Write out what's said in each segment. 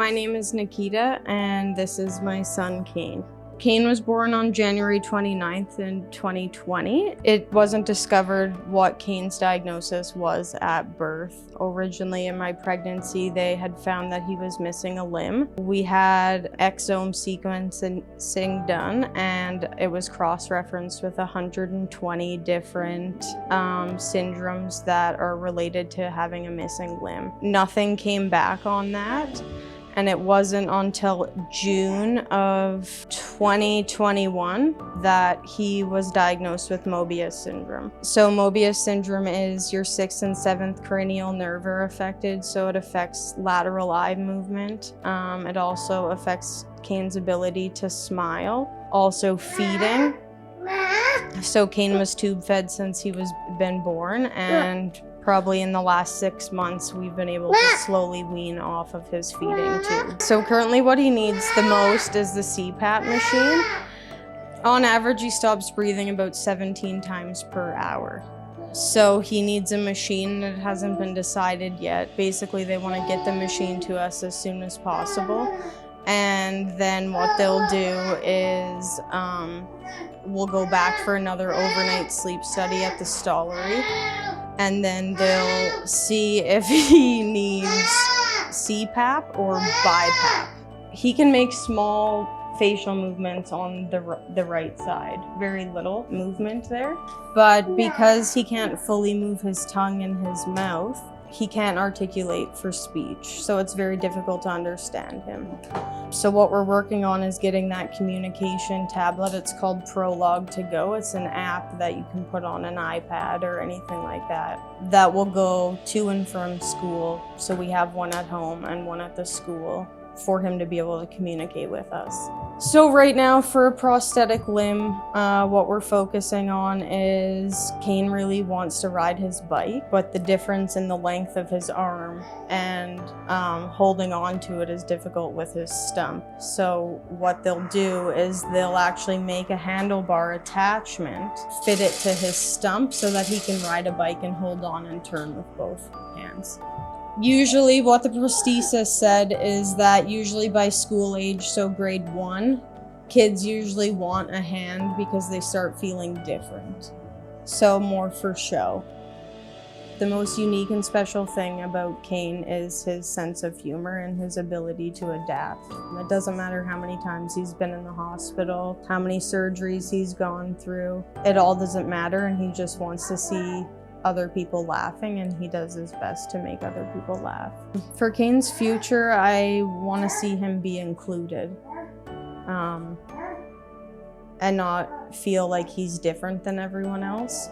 My name is Nikita, and this is my son, Kane. Kane was born on January 29th in 2020. It wasn't discovered what Kane's diagnosis was at birth. Originally in my pregnancy, they had found that he was missing a limb. We had exome sequencing done, and it was cross-referenced with 120 different syndromes that are related to having a missing limb. Nothing came back on that. And it wasn't until June of 2021 that he was diagnosed with Mobius syndrome. So Mobius syndrome is your 6th and 7th cranial nerve are affected, so it affects lateral eye movement. It also affects Kane's ability to smile, also feeding. So Kane was tube fed since he was been born, and probably in the last 6 months, we've been able to slowly wean off of his feeding tube. So currently what he needs the most is the CPAP machine. On average, he stops breathing about 17 times per hour. So he needs a machine that hasn't been decided yet. Basically, they want to get the machine to us as soon as possible. And then what they'll do is we'll go back for another overnight sleep study at the Stollery. And then they'll see if he needs CPAP or BiPAP. He can make small facial movements on the right side, very little movement there. But because he can't fully move his tongue and his mouth, he can't articulate for speech, so it's very difficult to understand him. So what we're working on is getting that communication tablet. It's called Prologue to Go. It's an app that you can put on an iPad or anything like that, that will go to and from school. So we have one at home and one at the school for him to be able to communicate with us. So right now for a prosthetic limb, what we're focusing on is Kane really wants to ride his bike, but the difference in the length of his arm and holding on to it is difficult with his stump. So what they'll do is they'll actually make a handlebar attachment, fit it to his stump so that he can ride a bike and hold on and turn with both hands. Usually what the prosthesis said is that usually by school age, so grade 1, kids usually want a hand because they start feeling different. So more for show. The most unique and special thing about Kane is his sense of humor and his ability to adapt. It doesn't matter how many times he's been in the hospital, how many surgeries he's gone through. It all doesn't matter, and he just wants to see other people laughing, and he does his best to make other people laugh. For Kane's future, I want to see him be included and not feel like he's different than everyone else,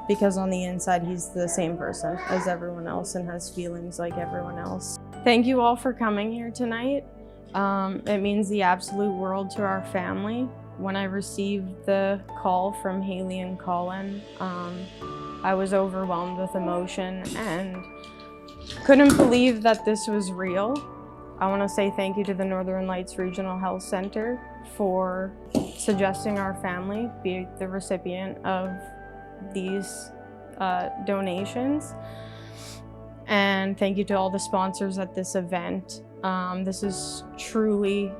because on the inside he's the same person as everyone else and has feelings like everyone else. Thank you all for coming here tonight. It means the absolute world to our family. When I received the call from Haley and Colin, I was overwhelmed with emotion and couldn't believe that this was real. I want to say thank you to the Northern Lights Regional Health Center for suggesting our family be the recipient of these donations. And thank you to all the sponsors at this event. This is truly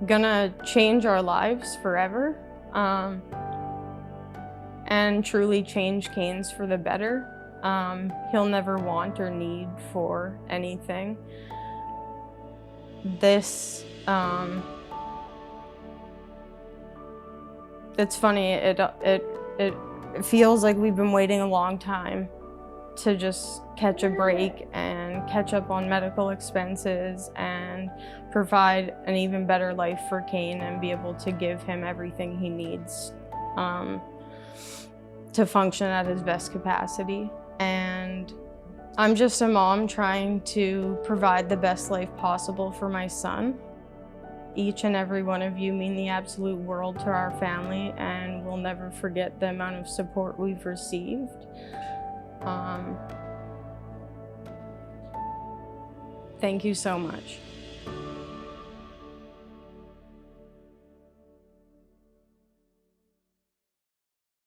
gonna change our lives forever, and truly change Kane's for the better. He'll never want or need for anything. This, it's funny, it feels like we've been waiting a long time to just catch a break and catch up on medical expenses and provide an even better life for Kane and be able to give him everything he needs to function at his best capacity. And I'm just a mom trying to provide the best life possible for my son. Each and every one of you mean the absolute world to our family, and we'll never forget the amount of support we've received. Thank you so much.